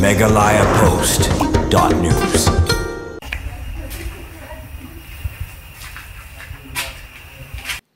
megalayapost.news.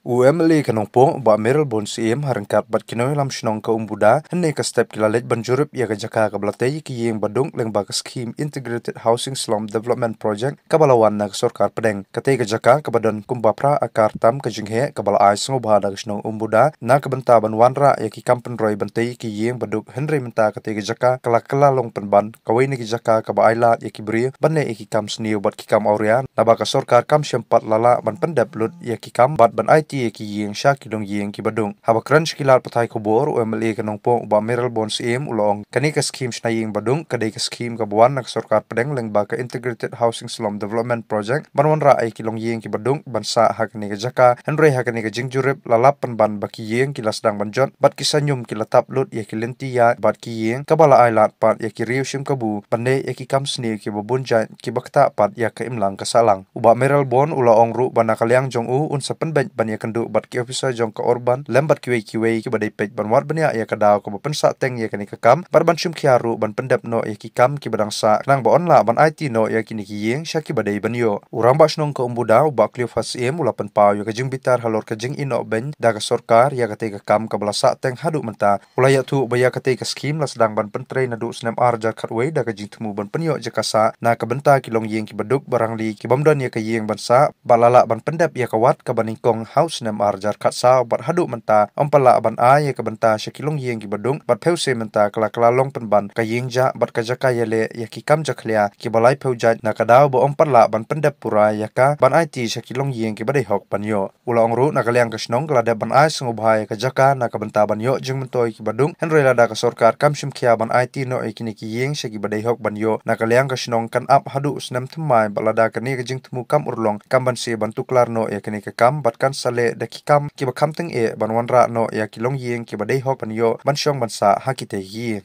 UMLA kanongpo ba Meral Bon CM harangkat bat kinoy lam shnong ka umbuda henne ka step kilalet banjurup ya ka jaka ka blatay ki yeng badung leng ba ka scheme Integrated Housing Slum Development Project kabalawan na sorkar pedeng katay ka jaka kabadon kumbapra akar tam ka jinghe kabala ay sngobha da shnong umbuda na ka banta banwanra ya ki kampen roy bantay ki yeng baduk henry menta katay ka jaka kala long penban kaway ni ki jaka ka ba ayla ya ki bri banne ki kam sniu bat ki kam auria na ba ka sorkar kam syempat lala ban pendap lut ya ki kam bat ban IT ki yeng sha ki dong yeng ki badung haba crunch kilar patai kubor UMLA kanong po ba Meral Bon CM ulong kani ka scheme shna yeng badung kadai ka scheme ka buwan nak sorkar pedeng leng ba ka Integrated Housing Slum Development Project banwan ra ay kilong yeng ki badung bansa hak ni ka jaka henry hak ni ka jingjurip lalap ban ba ki yeng ki lasdang banjot bat ki sanyum ki latap lut ya ki lentiya bat ki yeng kabala ay lat pat ya ki riu shim kabu pande ya ki kam sni ki babunja ki bakta pat ya ka imlang ka salang uba Meral Bon ulong ru banakalyang jong u unsa penben ban ya kendu bat ki officer jong ka orban lembat kiwe ki badai pej ban war bania ya ka daw ko pensa teng ya kani ka kam bar ban shum khiaru ban pendap no ya ki kam ki badang sa nang ba onla ban IT no ya kini ki yeng shaki badai banyo urang ba snong ka umbuda ba klio fas em ulapan paw ya ka jing bitar halor ka jing ino ben da ka sorkar ya ka te ka kam ka balasa teng hadu menta ulaya tu ba ya ka te ka scheme la sedang ban pentre na du snam arja khatway da ka jing temu ban penyo jakasa na ka benta kilong yeng ki baduk barang li ki bamdan ya ka yeng bansa balala ban pendap ya ka wat ka baningkong house nam arjar khat sa bat hadu menta ompala ban a ya ka benta shakilong yeng ki badung bat pheuse menta kala long penban ka yeng ja bat ka jaka yele ya ki kam jakhlia ki balai pheuja na ka daw bo ompala ban pendap pura ya ka ban IT shakilong yeng ki badai hok panyo ulong ru na kalyang ka snong klada ban ai sngobhai ka jaka na ka benta banyo jing mentoi ki badung henry lada ka sorkar kam shim khia ban IT no ikini ki yeng shaki badai hok banyo na kalyang ka snong kan up hadu snam thmai balada ka ni ka jing thmu kam urlong kam ban se ban tuklar no ya kini ka kam bat kan sale da ki kam ki ba kam teng e ban wanra no ya kilong yeng ki badai hok panyo ban syong ban sa hakite yi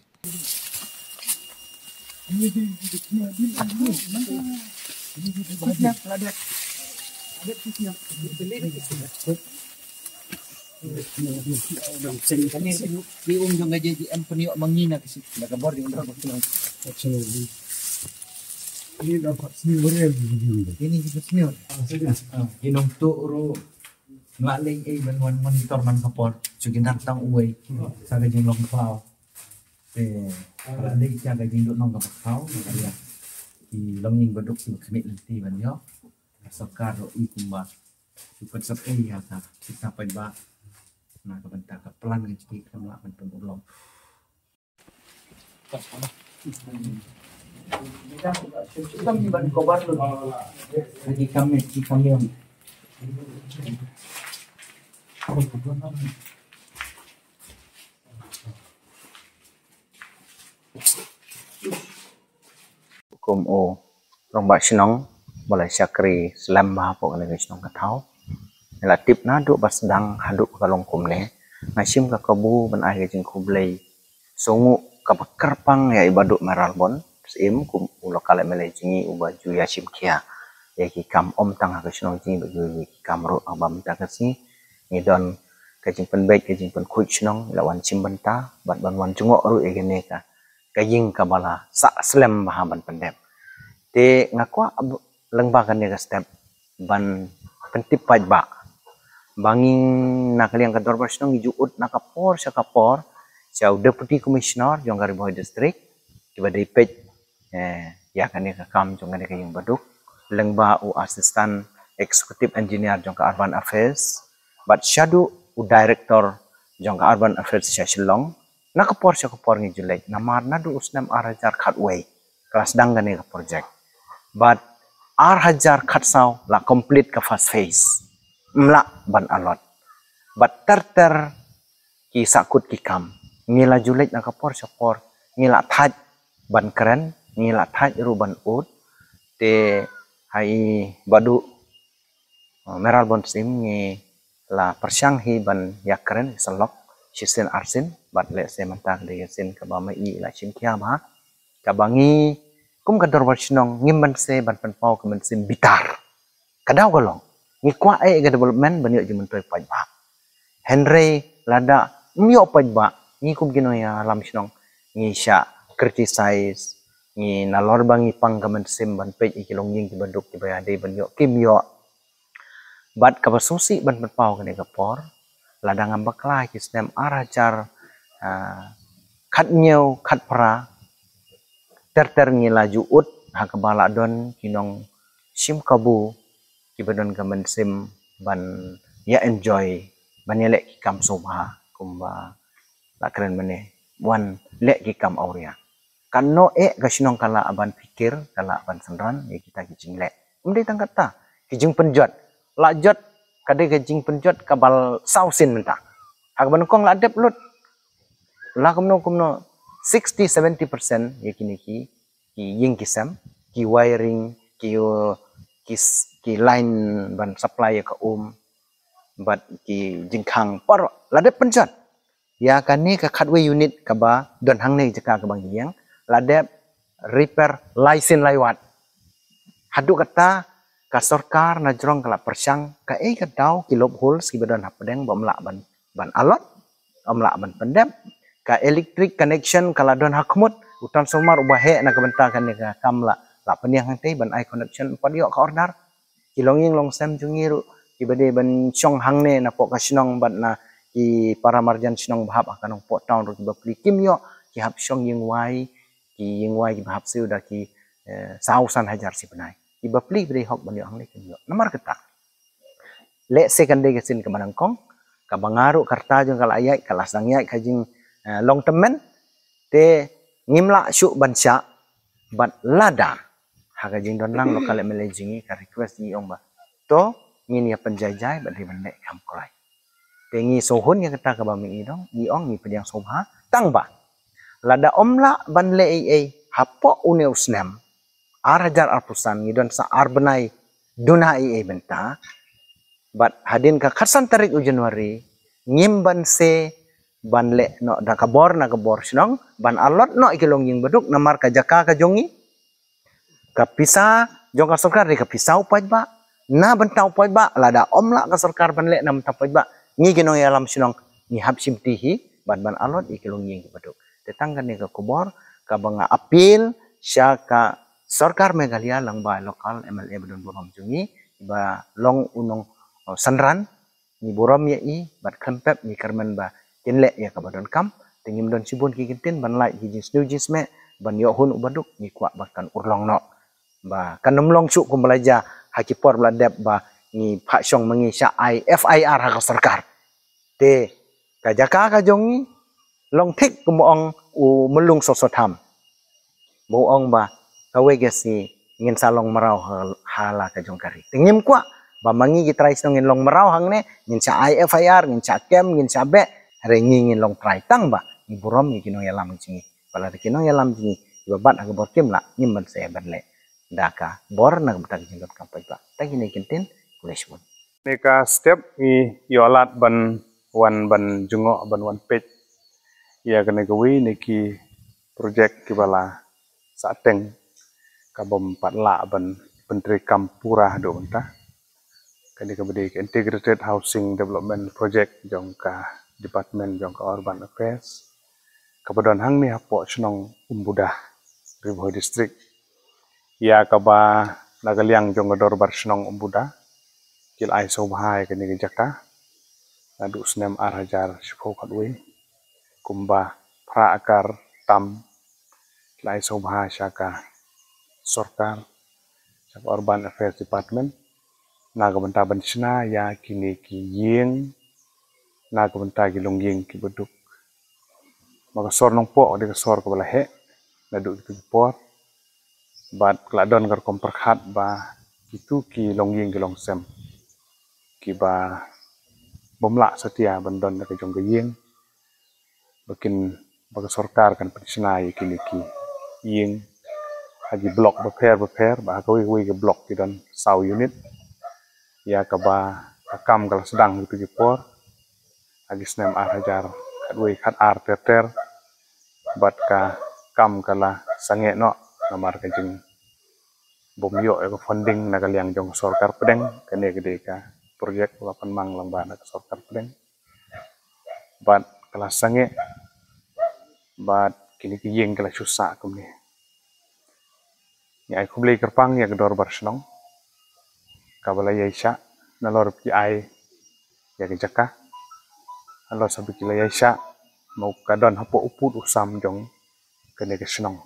kami diung jong gaji em penio mangina kasi nakabor yung drug ini dapat senior ini juga senior inong turo ngaling ay banwan monitor man kapor sugin tang uway sa gajing long pao ngaling sa gajing do nong kapao kaya di longing baduk si kami lenti banyo sokar ro ikumba super sepi ya ta kita pa na kabanta ka plan ng chiki kamla man pagulong kita ni ban kobar lo lagi kami yung kum o rong ba sinong balai syakri selam ba po kana sinong ka thau la tip na du bas dang hadu ka long kum ne ngasim ka kabu ban ai jing kublei songu ka pakarpang ya ibadu Meral Bon sim kum ulo kala mele jingi uba ju yasim kia ya ki kam om tang ka sinong jingi baju ki kam ro abam ta ka si ni don ka jing pen baik ka jing pen khuj sinong lawan sim banta bat ban wan jungo ru e gene ka kaying kabala sa slem bahaban pendem te ngakwa lengba kan ya step ban pentip pajba banging nakaliang ka dorbar snong ijuut nakapor sa kapor sa deputy commissioner jong Gariboy district tiba dai pej ya kan ya kam jong ngane kaying baduk lengba u assistant executive engineer jong ka urban affairs bat shadu u director jong ka urban affairs sa Shillong nakapor sa kapor ni Julai namar na du usnam arajar khatway kelas danggan ni project but hajar khatsau la complete ka first phase mla ban alot but ter ki sakut ki kam ngila Julai nakapor sa por ngila thaj ban keren ngila thaj ru ban ut te hai badu Meral Bon sim ngi la persyang hi ban yakren selok sisen arsin bat le se mantak de sin ka ba mai la sim kya ba ka bangi kum ka dorwar sinong ngimban se ban pen pau ka men sim bitar kadaw golong ngi kwa ai ga development ban yo jimen toy paj ba Henry lada myo paj ba ngi kum gino ya lam sinong ngi sya criticize ni nalor bangi pang kaman sim ban pe ikilong ying kibaduk kibayade ban yo kim yo bat kabasusi ban pau kene kapor ladang ambakla ki stem arajar khat nyeu khat pra ter ngi laju ut hakabala don kinong sim kabu kibadon kaman sim ban ya enjoy ban ya lek ki kam sobha kumba la keren mane wan lek ki kam auria kanno kasinong kala aban pikir kala aban senran ya kita kijing lek umde tangkat ta kijing penjot la jot kade kijing penjot kabal sausin menta hakaban kong la dep lut la kumno 60-70% ya kini ki ying kisam ki wiring ki line ban supply ka bat ki jingkhang por la dep penjot ya kani ka khatwe unit kaba don hang nei jaka ka bang yang ladep repair license laiwat hadu kata ka sarkar na jrong kala persang ka ka dau kilop holes ki badan hapdeng bomla ban alot omla ban pendem ka electric connection kala don hakmut utan somar ubahe na kabenta kan ka kamla la peniang hang tei ban I connection padio ka order kilonging long sem jungiru ibade ban chong hang ne na pok kasinong bat na ki para marjan sinong bahap akanong po town ro bapli kimyo ki hap song ying wai ki bahap siu da ki sausan hajar si benai ki bapli bri hok ban yo hang ne kimyo namar kata le second day kesin ke manangkong ka bangaru karta jong kala ayai kala sangyai kajing long temen te ngimla syuk bansya bat lada hakajing don lang lokal managing ka request ni ong ba to ngin ya penjajai bat riban le kam kolai tengi sohun yang kata kabami idong iong ni pediang sobha tangba lada omla ban le hapo uneu snem arajar arpusan ngidon sa arbenai duna benta bat hadin ka khasan tarik u Januari ngim ban se ban le no da kabor na kabor sinong ban alot no ikilong ying beduk namar ka jaka ka jongi ka pisa jong ka sarkar ka pisau pajba na bentau pajba lada omla ka sarkar ban le nam tapajba ngi ginong yalam sinong ni hap simtihi ban alot ikilong ying beduk tetangga ni ka kubor ka banga apil sya ka sarkar Meghalaya lang ba lokal MLA bedon borom jungi ba long unong sanran ni borom ya bat kempep ni karmen ba kinle ya ka badon kam tingim don sibun ki kintin ban lai ki jis jis me ban yo hun ubaduk ni kwa bahkan urlong no ba kanum long chu kum belaja hakipor bladep ba ni phak syong mengi sya FIR ha ka sarkar te ka jaka ka jongi long thik kumong u melung sosotham bo ong ba kawe gesi ngin salong marau hala ka jongkari tingim kwa ba mangi ki try ngin long marau hang ne ngin sa FIR ngin sa kem ngin sa be re ngin long try tang ba ni burom ni kinong yalam jingi pala kinong yalam jingi babat ag bor kim la nyim ban se berle daka bor na betak jinggot kapai ba tagi ni kintin kulesmun Neka step i yolat ban wan ban jungo ban wan page ya kene gawi neki project kibala sateng kabom patla ban menteri kampura do mentah kani kabedi integrated housing development project jongka department jongka urban affairs kabadon hang ni hapo chnong umbudah Riboh district ya kaba nagaliang jonggador bar chnong umbudah kil ai sobhai kani jaka adu snem arhajar shifo kadwe kumba pra akar tam lai sobha shaka sarkar shaka urban affairs department naga benta banchna ya kini ki ying naga benta gilong ying ki beduk maka sor nong po de sor ko he nadu ki por bat kladon kar komperkhat ba itu ki long ying ki long sem ki ba bomla setia bandon ke jong ying bakin baka sarkar kan pensiona kini ki ying haji blok beper ba kawi ke blok ki dan saw unit ya kaba akam kala sedang gitu por haji snem arhajar kadwe khat ar ter bat ka kam kala sange no namar ka jing bom yo ko funding nagaliang jong sarkar pedeng kene gede ka projek lapan mang lamba na sarkar pedeng bat kala sange bat kini ki yeng kala susah kumni ya aku beli kerpang ya kedor barsenong kabala yaisha nalor ki ai ya ke jaka alor sabi ki yaisha mau kadon hapo uput usam jong kene ke senong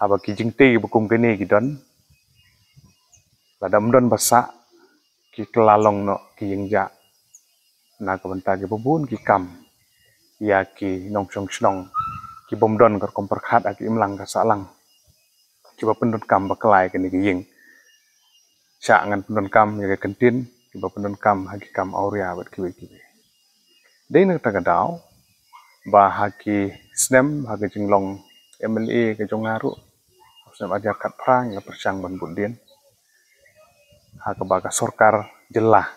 haba ki jingte bukum kene ki don ladam don basa ki kelalong no ki yengja na kabenta ki bubun ki kam ya ki nong chong senong ki bomdon kar komperkhat aki imlang ka salang ki ba pendon kam baklai kene ki yeng sya ngan pendon kam ya kentin ki ba pendon kam haki kam auria bat kiwe kiwe dei nak tagadau ba haki snem haki jinglong MLA ke jongaru snem aja kat prang la persang ban budin haka ba ka sorkar jelah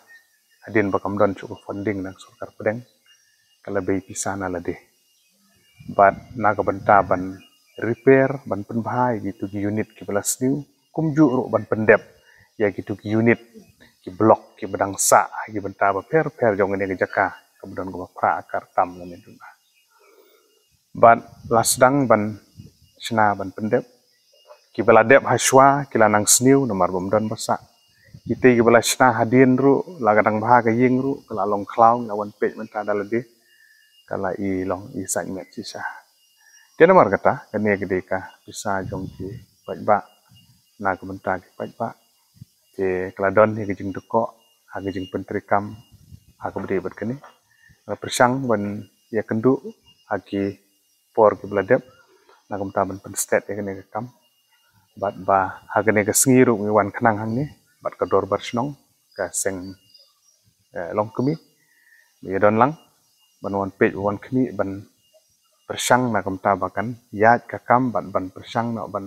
adin bakam don cukup funding nang sorkar pedeng kala bei pisana la deh bat naga benta ban repair ban penbhai gitu ki unit ki belas new kumju ru ban pendep ya gitu ki unit ki blok ki bedang sa ki benta ba per jong ne jaka kemudian ko pra akar tam lamin rumah bat lasdang ban sena ban pendep ki beladep haswa ki lanang sniu nomor bomdon basa kita ki belasna hadin ru lagadang bahaga yeng ru kala long klaung lawan pej menta dalade kala i long i segment sisa dia nomor kata kene gede ka bisa jong ki bajba na komentar ki bajba ke keladon hi gejing deko ha gejing pentrikam ha ko bede bat kene persang ban ya kendu ha ki por ki bladep na komentar ban penstet ya kene kam bat ba ha kene ke sengiru ngi wan khnang hang ni bat kador barsnong ka seng long kemi ya don lang ban wan pej wan kemi ban persang na kamta bakan ya kakam ban persang no ban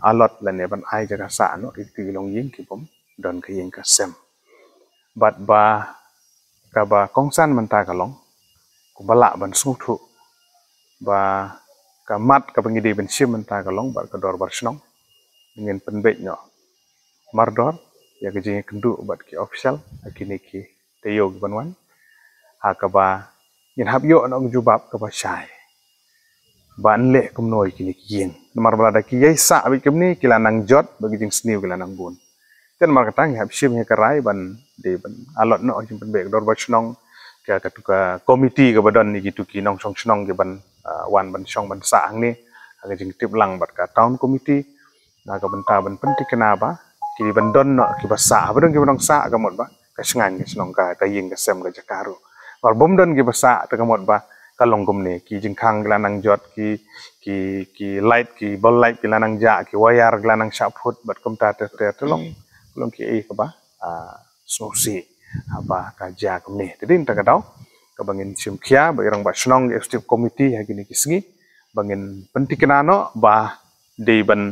alot lane ban ai jaga sa no ti long ying ki pom don ka ying ka sem bat ba ka ba kongsan menta ka long ku bala ban sungthu ba ka mat ka pengidi ben sim menta ka long bat ka dor barsnong ngin penbej no mardor ya ke jing kendu bat ki official akini ki teyo banwan ha ka ba yin hab yo nong jubab ka ba syai ban le kum noi kini kien mar balada ki yai sa abi kemni kilanang jot bagi jing sniu kilanang bun ten mar katang hab sim he karai ban de ban alot no jing pen bek dor ba chnong ka katuka komiti ka badon ni gitu ki nong song chnong ke ban wan ban song ban sa ang ni aga jing tip lang bat ka town committee na ka benta ban penti kenapa ki ban don no ki ba sa badon ki ban sa ka mod ba ka sngan ki chnong ka ying ka sem ka jakaru war bom don ki basa ta kamot ba kalong gumne ki jingkhang glanang jot ki light ki ball light ki lanang ja ki wayar glanang shaput bat komta te long ki e ka ba sosi apa ka ja gumne tedin ta kadau ka bangin simkhia ba irang ba snong executive committee ha gini kisngi bangin pentikenano ba de ban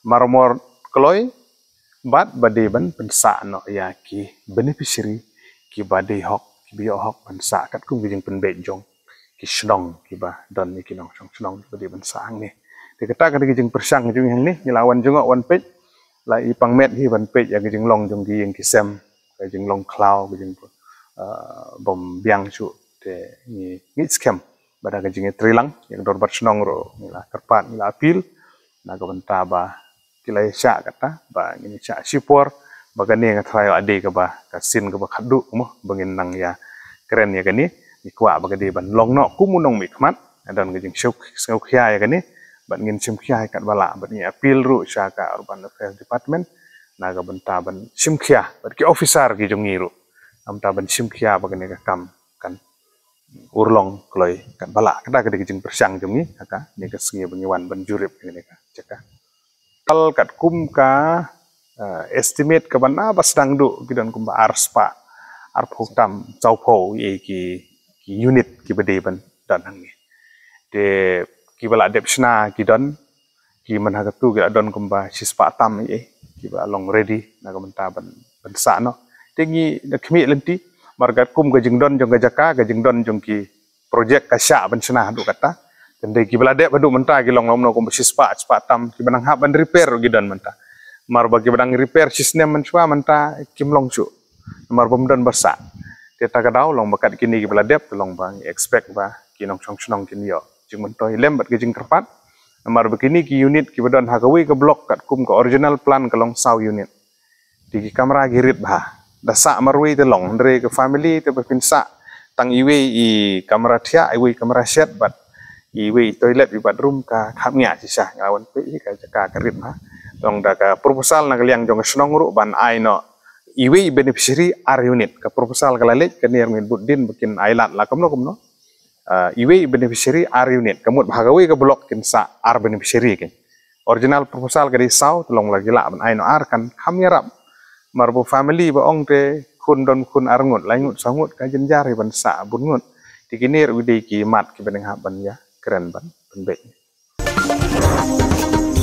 marmor kloy bat ba de ban pensa no ya ki beneficiary ki ba de hok biyo hok bansa kat kum gijing penbej jong ki shnong ki ba don ni ki nong chong shnong di bansa ang ni de kata ka gijing persang jong hang ni lawan jong wan pej la i pangmet hi ban pej ya gijing long jong gi yeng ki sem gijing long cloud gijing bom biang chu te ni ngit scam bada gijing trilang yang dor bat shnong ro la karpat la apil na ka banta ba kilai sya kata ba ngini sya sipor bagani nga trayo ade ka ba kasin ka ba khadu mo bangin nang ya keren ya gani ikwa bagade ban long no kumunong mikmat dan gajing syuk khya ya gani ban ngin sim khya kat bala ban ni appeal ru syaka urban affairs department naga benta ban sim khya ban ki officer gi jongiru amta ban sim khya bagani ka kam kan urlong kloi kan bala kada ka gajing persang jongi aka ni ka sengi bangiwan ban jurip ni ka caka kal kat kum ka estimate ka bana basdang du gidan kumba arspa arphuktam chawpho ye ki unit ki bade ban dan hang ni de ki bala depsna ki don ki man ha tu ga don kumba sispa tam ye ki ba long ready na ka menta ban sa no tengi da khmi lenti margat kum ga jing don jong ga jaka ga jing don jong ki project ka sya ban sna du kata tende ki bala de badu menta ki long long no kumba sispa tam ki banang ha ban repair gi don menta mar bagi badang repair sistem mencoba menta kimlong cu mar bomdon basa kita kadau long bakat kini ki beladep long bang expect ba kinong chong chong kin yo jeng mentoi lem bat ke jeng kerpat amar begini ki unit ki badan hagawi ke blok kat kum ke original plan ke long sau unit di kamera girit bah dasa marwi te long ndre ke family te berpinsa tang iwe I kamera thia iwe kamera set bat iwe toilet di bedroom ka khamnya sisa ngawan pe ka jaka kerit bah dong da ka proposal na kaliang jong snong ru ban ai no iwe beneficiary ar unit ka proposal kalalet kan yang buddin bikin ailat la kumno iwe beneficiary ar unit kamut bhagawi ka blok kin sa ar beneficiary kin original proposal ka di sau tolong lagi la ban ai no ar kan khamyarap marbo family ba ong te kun don kun arngut laingut sangut ka jenjari ban sa bungut dikinir ude ki mat ki beneng ban ya keren ban penbek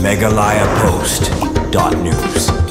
Meghalaya Post.news